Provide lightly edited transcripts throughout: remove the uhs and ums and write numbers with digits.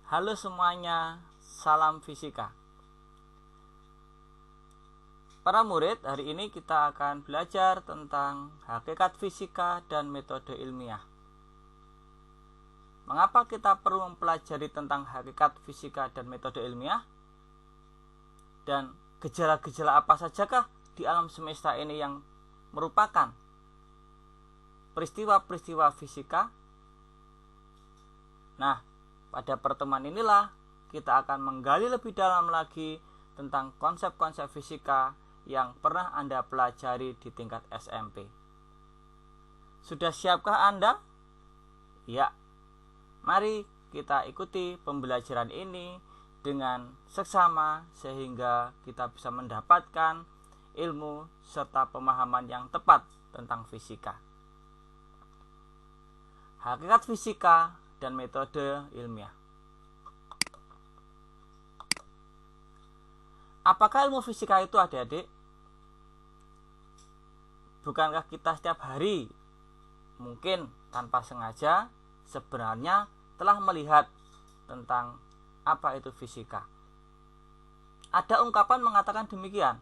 Halo semuanya, salam fisika. Para murid, hari ini kita akan belajar tentang hakikat fisika dan metode ilmiah. Mengapa kita perlu mempelajari tentang hakikat fisika dan metode ilmiah? Dan gejala-gejala apa sajakah di alam semesta ini yang merupakan peristiwa-peristiwa fisika? Nah, pada pertemuan inilah kita akan menggali lebih dalam lagi tentang konsep-konsep fisika yang pernah Anda pelajari di tingkat SMP. Sudah siapkah Anda? Ya. Mari kita ikuti pembelajaran ini dengan seksama sehingga kita bisa mendapatkan ilmu serta pemahaman yang tepat tentang fisika. Hakikat fisika dan metode ilmiah. Apakah ilmu fisika itu, adik-adik? Bukankah kita setiap hari, mungkin tanpa sengaja, sebenarnya telah melihat tentang apa itu fisika? Ada ungkapan mengatakan demikian.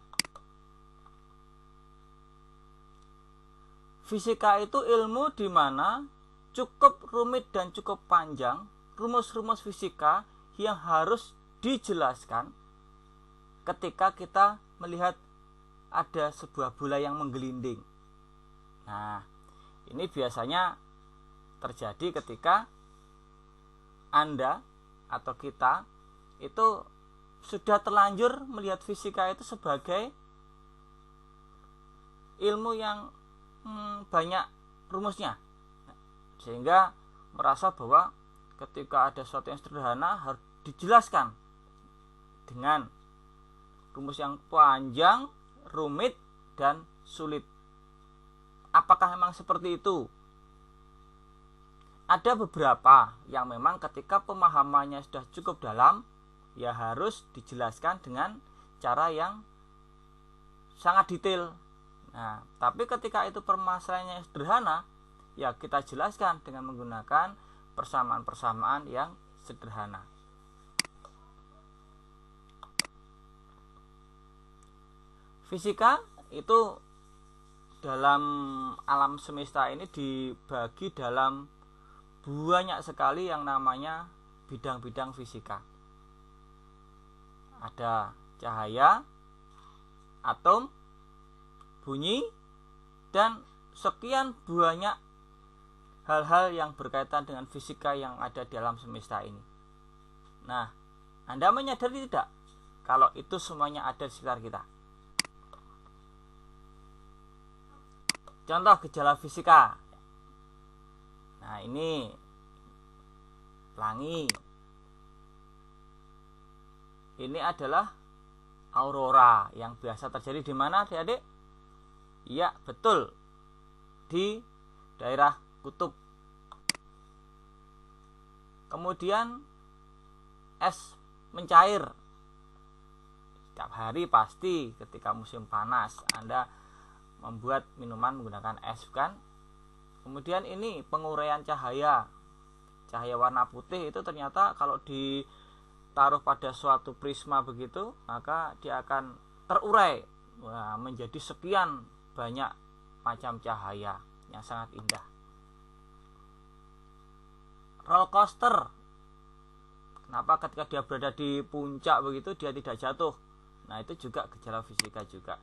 Fisika itu ilmu di mana cukup rumit dan cukup panjang rumus-rumus fisika yang harus dijelaskan ketika kita melihat ada sebuah bola yang menggelinding. Nah, ini biasanya terjadi ketika Anda atau kita itu sudah terlanjur melihat fisika itu sebagai ilmu yang banyak rumusnya, sehingga merasa bahwa ketika ada sesuatu yang sederhana harus dijelaskan dengan rumus yang panjang, rumit, dan sulit. Apakah memang seperti itu? Ada beberapa yang memang ketika pemahamannya sudah cukup dalam, ya harus dijelaskan dengan cara yang sangat detail. Nah, tapi ketika itu permasalahannya sederhana, ya kita jelaskan dengan menggunakan persamaan-persamaan yang sederhana. Fisika itu dalam alam semesta ini dibagi dalam banyak sekali yang namanya bidang-bidang fisika. Ada cahaya, atom, bunyi, dan sekian banyak hal-hal yang berkaitan dengan fisika yang ada di alam semesta ini. Nah, Anda menyadari tidak kalau itu semuanya ada di sekitar kita? Contoh gejala fisika. Nah, ini pelangi. Ini adalah aurora yang biasa terjadi di mana, adik-adik? Ya, betul. Di daerah kutub. Kemudian es mencair. Setiap hari pasti ketika musim panas Anda membuat minuman menggunakan es, kan? Kemudian ini penguraian cahaya. Cahaya warna putih itu ternyata kalau ditaruh pada suatu prisma begitu, maka dia akan terurai menjadi sekian banyak macam cahaya yang sangat indah. Roller coaster. Kenapa ketika dia berada di puncak begitu dia tidak jatuh? Nah, itu juga gejala fisika juga.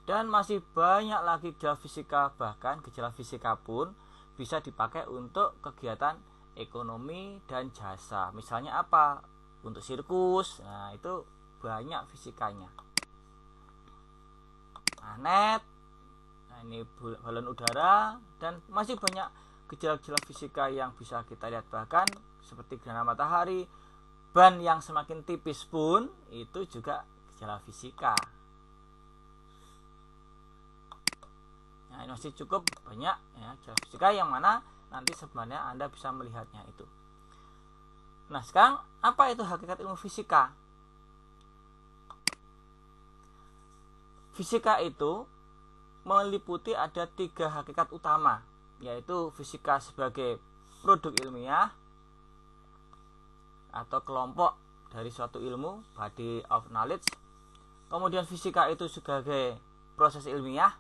Dan masih banyak lagi gejala fisika, bahkan gejala fisika pun bisa dipakai untuk kegiatan ekonomi dan jasa. Misalnya apa? Untuk sirkus. Nah, itu banyak fisikanya. Magnet. Nah, ini balon udara, dan masih banyak gejala-gejala fisika yang bisa kita lihat, bahkan seperti gerhana matahari, ban yang semakin tipis pun itu juga gejala fisika. Nah, ini masih cukup banyak ya gejala fisika yang mana nanti sebenarnya Anda bisa melihatnya itu. Nah, sekarang apa itu hakikat ilmu fisika? Fisika itu meliputi ada 3 hakikat utama, yaitu fisika sebagai produk ilmiah, atau kelompok dari suatu ilmu, body of knowledge. Kemudian fisika itu sebagai proses ilmiah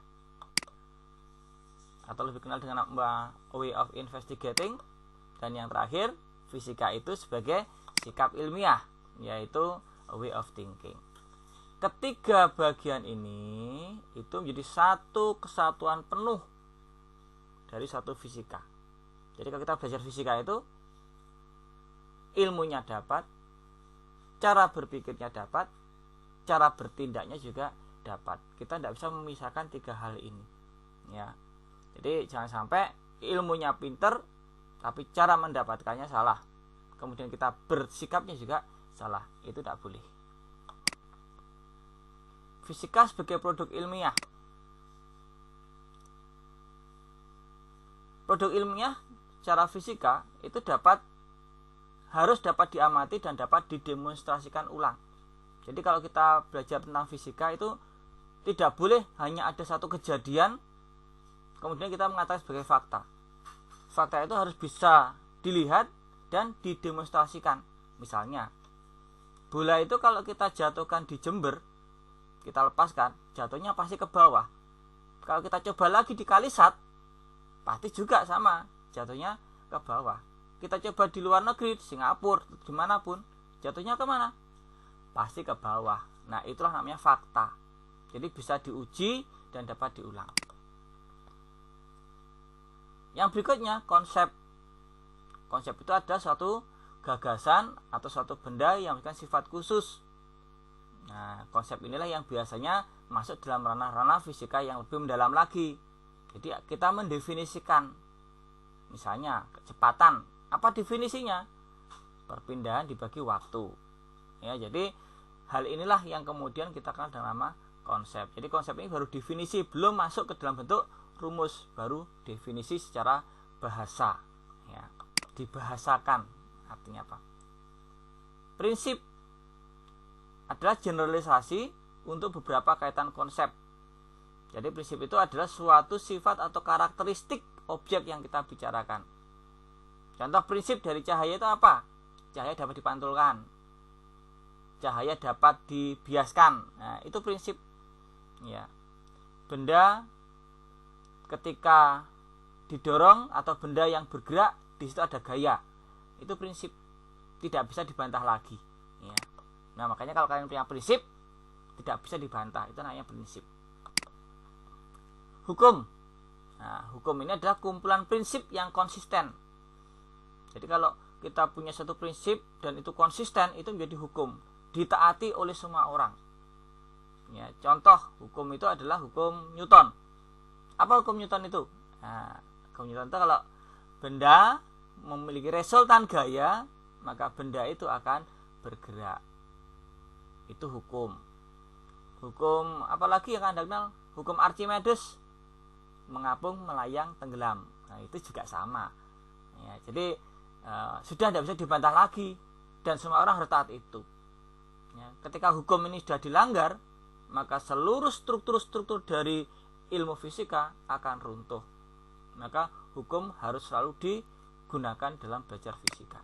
atau lebih kenal dengan nama way of investigating. Dan yang terakhir, fisika itu sebagai sikap ilmiah, yaitu a way of thinking. Ketiga bagian ini itu menjadi satu kesatuan penuh dari satu fisika. Jadi kalau kita belajar fisika itu, ilmunya dapat, cara berpikirnya dapat, cara bertindaknya juga dapat. Kita tidak bisa memisahkan tiga hal ini, ya. Jadi jangan sampai ilmunya pinter tapi cara mendapatkannya salah, kemudian kita bersikapnya juga salah. Itu tidak boleh. Fisika sebagai produk ilmiah. Produk ilmiah secara fisika itu harus dapat diamati dan dapat didemonstrasikan ulang. Jadi kalau kita belajar tentang fisika itu tidak boleh hanya ada satu kejadian kemudian kita mengatakan sebagai fakta. Fakta itu harus bisa dilihat dan didemonstrasikan. Misalnya, bola itu kalau kita jatuhkan di Jember, kita lepaskan, jatuhnya pasti ke bawah. Kalau kita coba lagi di Kalisat, pasti juga sama, jatuhnya ke bawah. Kita coba di luar negeri, di Singapura, dimanapun, jatuhnya kemana? Pasti ke bawah. Nah, itulah namanya fakta. Jadi bisa diuji dan dapat diulang. Yang berikutnya, konsep. Konsep itu ada suatu gagasan atau suatu benda yang memiliki sifat khusus. Nah, konsep inilah yang biasanya masuk dalam ranah-ranah fisika yang lebih mendalam lagi. Jadi kita mendefinisikan, misalnya kecepatan. Apa definisinya? Perpindahan dibagi waktu. Ya, jadi hal inilah yang kemudian kita kenal dengan nama konsep. Jadi konsep ini baru definisi, belum masuk ke dalam bentuk rumus, baru definisi secara bahasa, ya, dibahasakan. Artinya apa? Prinsip adalah generalisasi untuk beberapa kaitan konsep. Jadi prinsip itu adalah suatu sifat atau karakteristik objek yang kita bicarakan. Contoh prinsip dari cahaya itu apa? Cahaya dapat dipantulkan, cahaya dapat dibiaskan. Nah, itu prinsip, ya. Benda ketika didorong atau benda yang bergerak, di situ ada gaya. Itu prinsip, tidak bisa dibantah lagi, ya. Nah, makanya kalau kalian punya prinsip tidak bisa dibantah, itu namanya prinsip. Hukum. Nah, hukum ini adalah kumpulan prinsip yang konsisten. Jadi kalau kita punya satu prinsip dan itu konsisten, itu menjadi hukum, ditaati oleh semua orang. Ya, contoh hukum itu adalah hukum Newton. Apa hukum Newton itu? Nah, hukum Newton itu kalau benda memiliki resultan gaya, maka benda itu akan bergerak. Itu hukum. Hukum apalagi yang Anda kenal? Hukum Archimedes, mengapung, melayang, tenggelam. Nah, itu juga sama. Ya, jadi sudah tidak bisa dibantah lagi dan semua orang harus taat itu. Ya, ketika hukum ini sudah dilanggar, maka seluruh struktur-struktur dari ilmu fisika akan runtuh. Maka hukum harus selalu digunakan dalam belajar fisika.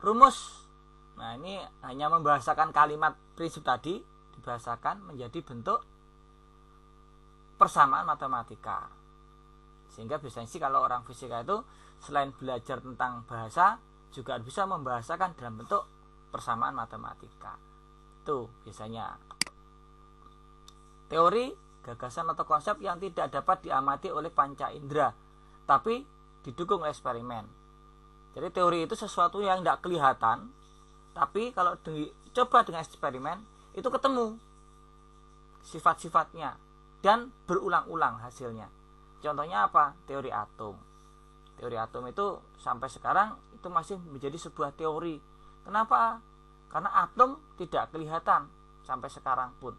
Rumus. Nah, ini hanya membahasakan kalimat prinsip tadi, dibahasakan menjadi bentuk persamaan matematika. Sehingga biasanya sih kalau orang fisika itu selain belajar tentang bahasa, juga bisa membahasakan dalam bentuk persamaan matematika. Itu biasanya teori, gagasan atau konsep yang tidak dapat diamati oleh panca indera, tapi didukung oleh eksperimen. Jadi teori itu sesuatu yang tidak kelihatan, tapi kalau dicoba dengan eksperimen, itu ketemu sifat-sifatnya dan berulang-ulang hasilnya. Contohnya apa? Teori atom. Teori atom itu sampai sekarang itu masih menjadi sebuah teori. Kenapa? Karena atom tidak kelihatan sampai sekarang pun.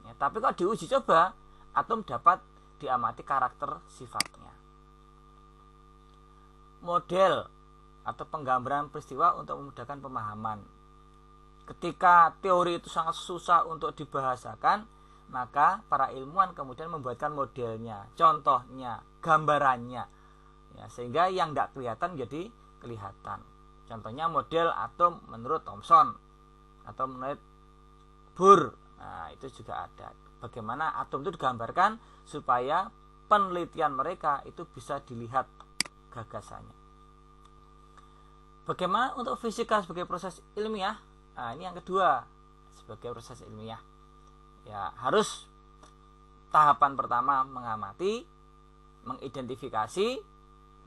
Ya, tapi kalau diuji coba, atom dapat diamati karakter sifatnya. Model atau penggambaran peristiwa untuk memudahkan pemahaman. Ketika teori itu sangat susah untuk dibahasakan, maka para ilmuwan kemudian membuatkan modelnya, contohnya, gambarannya, ya, sehingga yang tidak kelihatan jadi kelihatan. Contohnya model atom menurut Thomson atau menurut Bohr. Nah, itu juga ada. Bagaimana atom itu digambarkan supaya penelitian mereka itu bisa dilihat gagasannya. Bagaimana untuk fisika sebagai proses ilmiah? Nah, ini yang kedua, sebagai proses ilmiah. Ya, harus tahapan pertama mengamati, mengidentifikasi,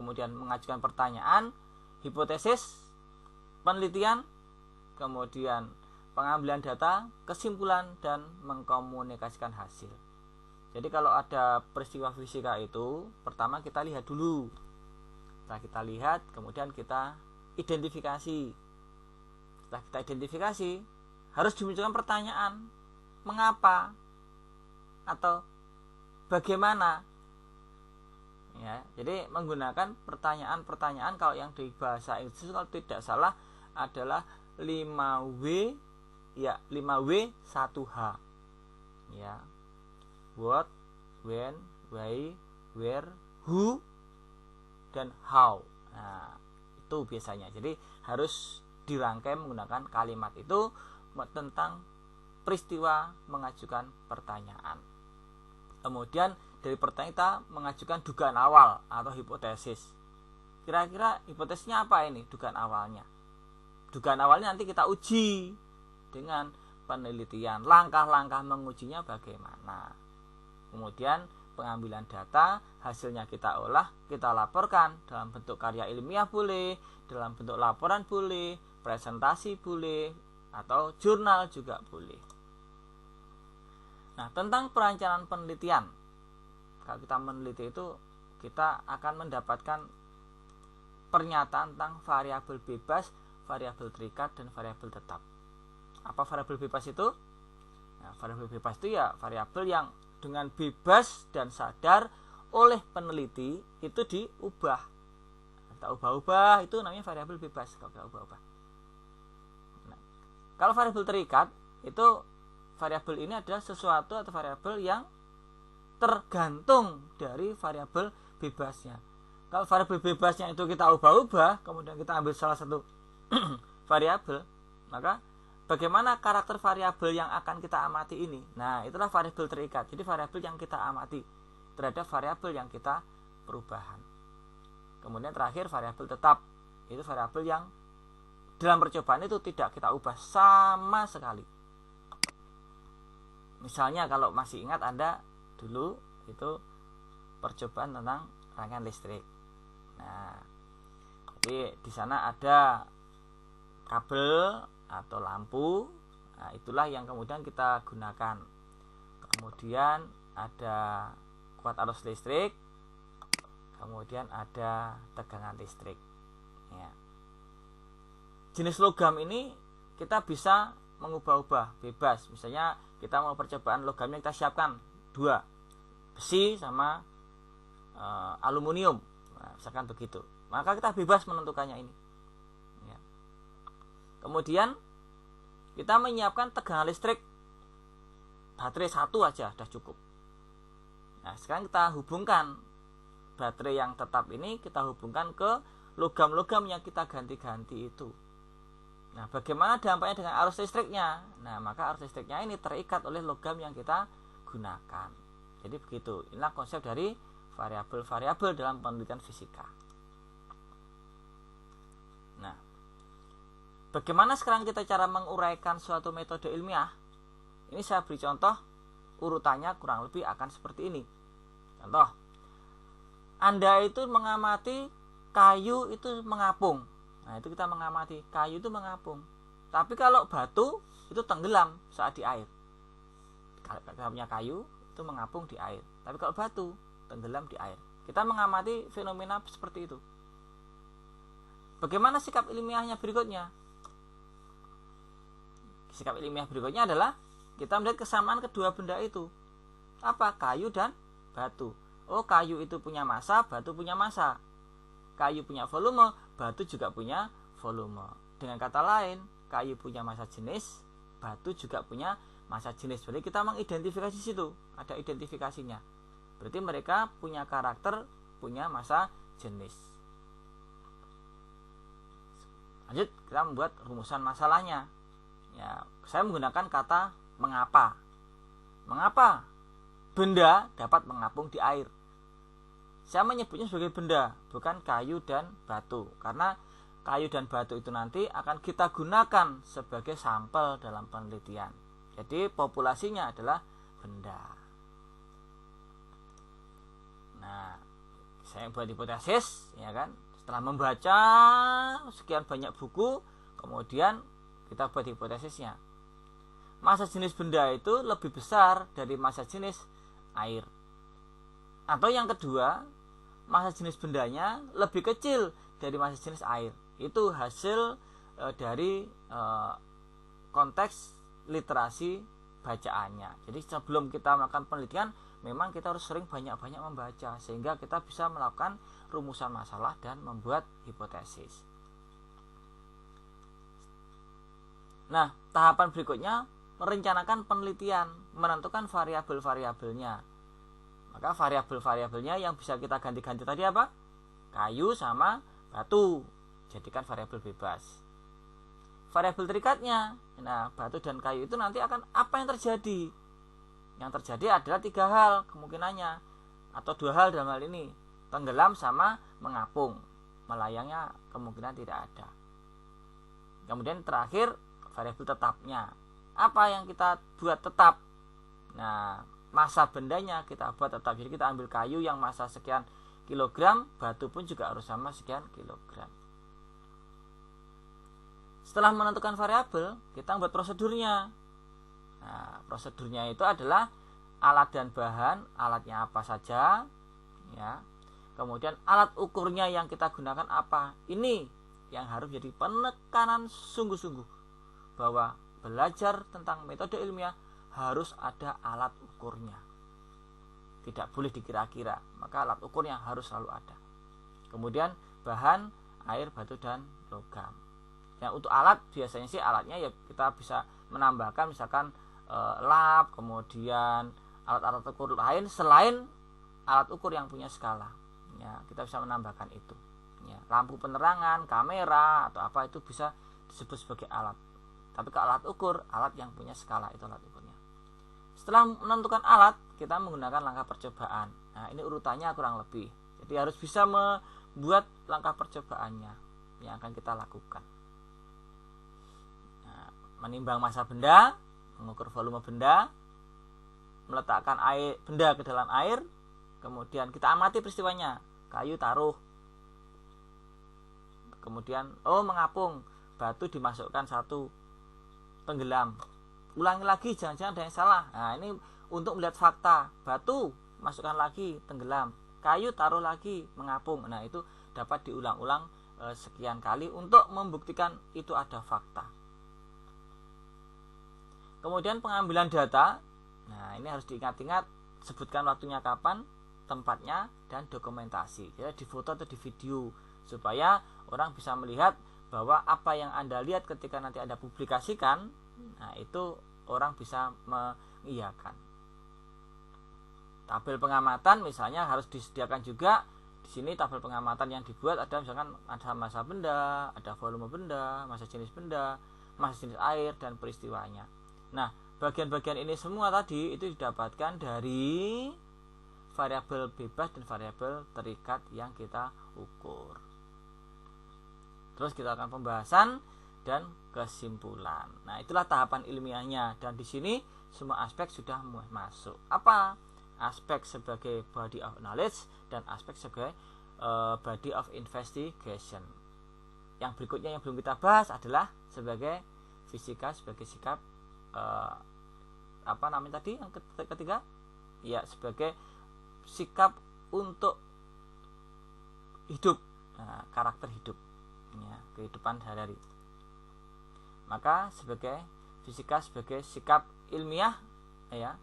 kemudian mengajukan pertanyaan, hipotesis, penelitian, kemudian pengambilan data, kesimpulan, dan mengkomunikasikan hasil. Jadi kalau ada peristiwa fisika itu, pertama kita lihat dulu. Setelah kita lihat, kemudian kita identifikasi. Setelah kita identifikasi, harus dimunculkan pertanyaan, mengapa atau bagaimana. Ya, jadi menggunakan pertanyaan-pertanyaan, kalau yang di bahasa Inggris kalau tidak salah adalah 5W 1H. Ya. What, when, why, where, who, dan how. Nah, itu biasanya. Jadi harus dirangkai menggunakan kalimat itu tentang peristiwa mengajukan pertanyaan. Kemudian dari pertanyaan kita mengajukan dugaan awal atau hipotesis. Kira-kira hipotesisnya apa ini dugaan awalnya? Dugaan awalnya nanti kita uji dengan penelitian. Langkah-langkah mengujinya bagaimana? Kemudian pengambilan data, hasilnya kita olah, kita laporkan dalam bentuk karya ilmiah boleh, dalam bentuk laporan boleh, presentasi boleh, atau jurnal juga boleh. Nah, tentang perencanaan penelitian. Kalau kita meneliti itu, kita akan mendapatkan pernyataan tentang variabel bebas, variabel terikat, dan variabel tetap. Apa variabel bebas itu? Nah, variabel bebas itu ya variabel yang dengan bebas dan sadar oleh peneliti itu diubah. Kita ubah-ubah, itu namanya variabel bebas. Kalau kita ubah-ubah. Nah, kalau variabel terikat itu variabel ini adalah sesuatu atau variabel yang tergantung dari variabel bebasnya. Kalau variabel bebasnya itu kita ubah-ubah, kemudian kita ambil salah satu variabel, maka bagaimana karakter variabel yang akan kita amati ini? Nah, itulah variabel terikat. Jadi variabel yang kita amati terhadap variabel yang kita perubahan. Kemudian terakhir variabel tetap. Itu variabel yang dalam percobaan itu tidak kita ubah sama sekali. Misalnya kalau masih ingat Anda dulu itu percobaan tentang rangkaian listrik. Nah, jadi di sana ada kabel atau lampu. Nah, itulah yang kemudian kita gunakan. Kemudian ada kuat arus listrik, kemudian ada tegangan listrik. Ya. Jenis logam ini kita bisa mengubah-ubah bebas. Misalnya kita mau percobaan logamnya kita siapkan 2, besi sama aluminium. Nah, misalkan begitu. Maka kita bebas menentukannya ini. Ya. Kemudian kita menyiapkan tegangan listrik baterai 1 aja sudah cukup. Nah, sekarang kita hubungkan baterai yang tetap ini, kita hubungkan ke logam-logam yang kita ganti-ganti itu. Nah, bagaimana dampaknya dengan arus listriknya? Nah, maka arus listriknya ini terikat oleh logam yang kita gunakan. Jadi begitu. Inilah konsep dari variabel-variabel dalam penelitian fisika. Nah, bagaimana sekarang kita cara menguraikan suatu metode ilmiah? Ini saya beri contoh, urutannya kurang lebih akan seperti ini. Contoh, Anda itu mengamati kayu itu mengapung. Nah, itu kita mengamati kayu itu mengapung. Tapi kalau batu itu tenggelam saat di air. Kalau kita punya kayu itu mengapung di air. Tapi kalau batu tenggelam di air. Kita mengamati fenomena seperti itu. Bagaimana sikap ilmiahnya berikutnya? Sikap ilmiah berikutnya adalah kita melihat kesamaan kedua benda itu. Apa? Kayu dan batu. Oh, kayu itu punya massa, batu punya massa. Kayu punya volume, batu juga punya volume. Dengan kata lain, kayu punya massa jenis, batu juga punya massa jenis. Berarti kita mengidentifikasi situ, ada identifikasinya. Berarti mereka punya karakter, punya massa jenis. Lanjut, kita membuat rumusan masalahnya. Ya, saya menggunakan kata mengapa. Mengapa benda dapat mengapung di air? Saya menyebutnya sebagai benda, bukan kayu dan batu, karena kayu dan batu itu nanti akan kita gunakan sebagai sampel dalam penelitian. Jadi populasinya adalah benda. Nah, saya buat hipotesis, ya kan? Setelah membaca sekian banyak buku, kemudian kita buat hipotesisnya. Massa jenis benda itu lebih besar dari massa jenis air. Atau yang kedua, massa jenis bendanya lebih kecil dari massa jenis air. Itu hasil dari konteks literasi bacaannya. Jadi sebelum kita melakukan penelitian, memang kita harus sering banyak-banyak membaca sehingga kita bisa melakukan rumusan masalah dan membuat hipotesis. Nah, tahapan berikutnya merencanakan penelitian, menentukan variabel-variabelnya. Maka variabel-variabelnya yang bisa kita ganti-ganti tadi apa? Kayu sama batu. Jadikan variabel bebas. Variabel terikatnya, nah batu dan kayu itu nanti akan apa yang terjadi? Yang terjadi adalah 3 hal kemungkinannya, atau 2 hal dalam hal ini, tenggelam sama mengapung. Melayangnya kemungkinan tidak ada. Kemudian terakhir variabel tetapnya, apa yang kita buat tetap? Nah, massa bendanya kita buat tetap. Jadi kita ambil kayu yang massa sekian kilogram, batu pun juga harus sama sekian kilogram. Setelah menentukan variabel, kita buat prosedurnya. Nah, prosedurnya itu adalah alat dan bahan, alatnya apa saja, ya. Kemudian alat ukurnya yang kita gunakan apa. Ini yang harus jadi penekanan sungguh-sungguh, bahwa belajar tentang metode ilmiah harus ada alat ukurnya. Tidak boleh dikira-kira, maka alat ukurnya harus selalu ada. Kemudian bahan, air, batu, dan logam. Ya, untuk alat biasanya sih alatnya ya kita bisa menambahkan misalkan lap, kemudian alat-alat ukur lain selain alat ukur yang punya skala. Ya, kita bisa menambahkan itu. Ya, lampu penerangan, kamera atau apa itu bisa disebut sebagai alat. Tapi kalau alat ukur, alat yang punya skala itu alat ukurnya. Setelah menentukan alat, kita menggunakan langkah percobaan. Nah, ini urutannya kurang lebih. Jadi harus bisa membuat langkah percobaannya yang akan kita lakukan. Menimbang massa benda, mengukur volume benda, meletakkan benda ke dalam air, kemudian kita amati peristiwanya. Kayu taruh, kemudian mengapung, batu dimasukkan 1, tenggelam. Ulangi lagi, jangan-jangan ada yang salah. Nah, ini untuk melihat fakta. Batu masukkan lagi, tenggelam. Kayu taruh lagi, mengapung. Nah, itu dapat diulang-ulang sekian kali untuk membuktikan itu ada fakta. Kemudian pengambilan data. Nah, ini harus diingat-ingat, sebutkan waktunya kapan, tempatnya, dan dokumentasi. Jadi di foto atau di video, supaya orang bisa melihat bahwa apa yang Anda lihat ketika nanti Anda publikasikan, nah itu orang bisa mengiyakan. Tabel pengamatan misalnya harus disediakan juga. Di sini tabel pengamatan yang dibuat ada misalkan ada massa benda, ada volume benda, massa jenis benda, massa jenis air, dan peristiwanya. Nah, bagian-bagian ini semua tadi itu didapatkan dari variabel bebas dan variabel terikat yang kita ukur. Terus kita akan pembahasan dan kesimpulan. Nah, itulah tahapan ilmiahnya, dan di sini semua aspek sudah masuk. Apa? Aspek sebagai body of knowledge dan aspek sebagai body of investigation. Yang berikutnya yang belum kita bahas adalah sebagai fisika sebagai sikap apa namanya tadi yang ketiga? Ya, sebagai sikap untuk hidup, karakter hidup, ya, kehidupan sehari-hari. Maka sebagai fisika sebagai sikap ilmiah, ya.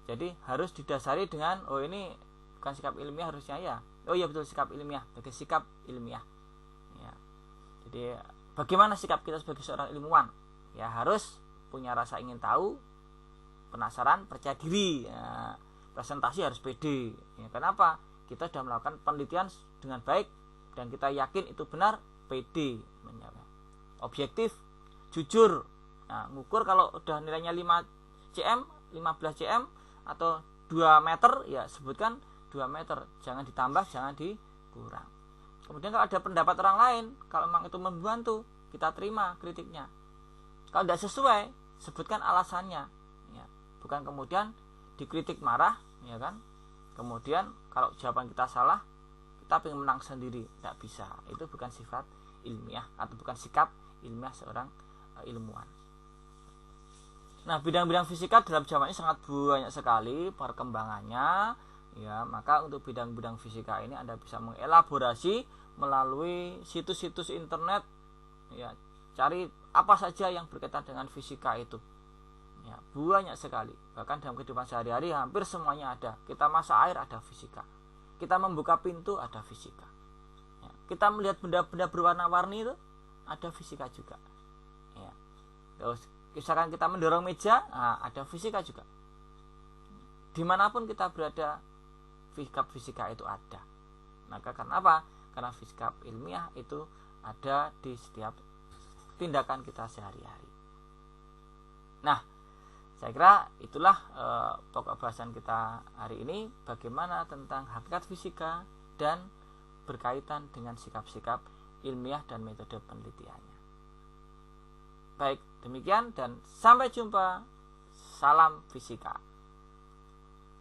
Jadi harus didasari dengan ini bukan sikap ilmiah harusnya ya. Oh iya betul, sikap ilmiah sebagai sikap ilmiah. Ya. Jadi bagaimana sikap kita sebagai seorang ilmuwan? Ya harus punya rasa ingin tahu, penasaran, percaya diri. Ya, presentasi harus pede. Ya, kenapa? Kita sudah melakukan penelitian dengan baik dan kita yakin itu benar, pede objektif, jujur. Nah, ngukur kalau udah nilainya 5 cm, 15 cm atau 2 meter, ya sebutkan 2 meter, jangan ditambah, jangan dikurang. Kemudian kalau ada pendapat orang lain, kalau memang itu membantu, kita terima kritiknya. Kalau tidak sesuai, sebutkan alasannya, ya. Bukan kemudian dikritik marah, ya kan? Kemudian kalau jawaban kita salah, kita ingin menang sendiri, tidak bisa. Itu bukan sifat ilmiah atau bukan sikap ilmiah seorang ilmuwan. Nah, bidang-bidang fisika dalam zaman ini sangat banyak sekali perkembangannya, ya. Maka untuk bidang-bidang fisika ini Anda bisa mengelaborasi melalui situs-situs internet, ya. Cari apa saja yang berkaitan dengan fisika itu, ya, banyak sekali. Bahkan dalam kehidupan sehari-hari hampir semuanya ada. Kita masak air, ada fisika. Kita membuka pintu, ada fisika, ya. Kita melihat benda-benda berwarna-warni itu, ada fisika juga, ya. Terus misalkan kita mendorong meja, nah, ada fisika juga. Dimanapun kita berada, fisika itu ada. Maka karena apa? Karena fisika ilmiah itu ada di setiap tindakan kita sehari-hari. Nah, saya kira itulah pokok bahasan kita hari ini, bagaimana tentang hakikat fisika dan berkaitan dengan sikap-sikap ilmiah dan metode penelitiannya. Baik, demikian dan sampai jumpa. Salam fisika.